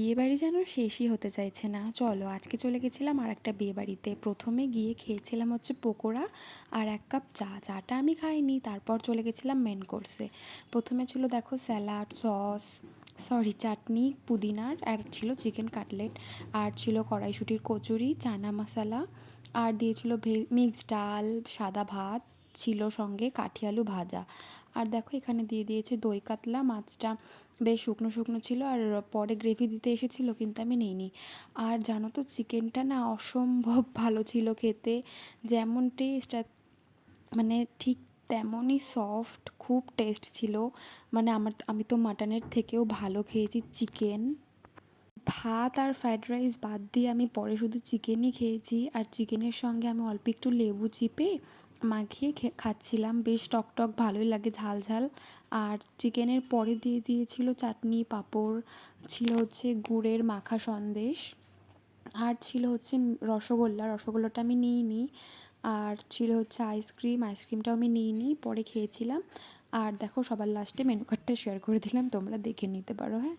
বিয়েবাড়ি যেন শেষই হতে চাইছে না। চলো আজকে চলে গেছিলাম আর একটা বিয়েবাড়িতে। প্রথমে গিয়ে খেয়েছিলাম হচ্ছে পকোড়া আর ১ কাপ চা। চাটা আমি খাইনি, তারপর চলে গেছিলাম মেন কোর্সে। প্রথমে ছিল দেখো স্যালাড, চাটনি পুদিনার, আর ছিল চিকেন কাটলেট, আর ছিল কড়াইশুঁটির কচুরি, চানা মশলা, আর দিয়েছিল মিক্সড ডাল, সাদা ভাত, ছিল সঙ্গে কাঠি আলু ভাজা। আর দেখো এখানে দিয়ে দিয়েছে দই কাতলা। মাছটা বেশ শুকনো শুকনো ছিল, আর পরে গ্রেভি দিতে এসেছিল কিন্তু আমি নিইনি। আর জানো তো চিকেনটা না অসম্ভব ভালো ছিল খেতে। যেমন টেস্ট, মানে ঠিক তেমনই সফট, খুব টেস্ট ছিল। মানে আমি তো মাটনের থেকেও ভালো খেয়েছি চিকেন। ভাত আর ফ্রায়েড রাইস বাদ দিয়ে আমি পরে শুধু চিকেনই খেয়েছি, আর চিকেনের সঙ্গে আমি অল্প একটু লেবু চিপে মাখিয়ে খাচ্ছিলাম। বেশ টকটক ভালোই লাগে, ঝাল ঝাল। আর চিকেনের পরে দিয়ে দিয়েছিল চাটনি, পাঁপড়, ছিল হচ্ছে গুড়ের মাখা সন্দেশ, আর ছিল হচ্ছে রসগোল্লা। রসগোল্লাটা আমি নিইনি। আর ছিল হচ্ছে আইসক্রিমটাও আমি নিইনি, পরে খেয়েছিলাম। আর দেখো সবার লাস্টে মেনু কার্ডটা শেয়ার করে দিলাম, তোমরা দেখে নিতে পারো। হ্যাঁ।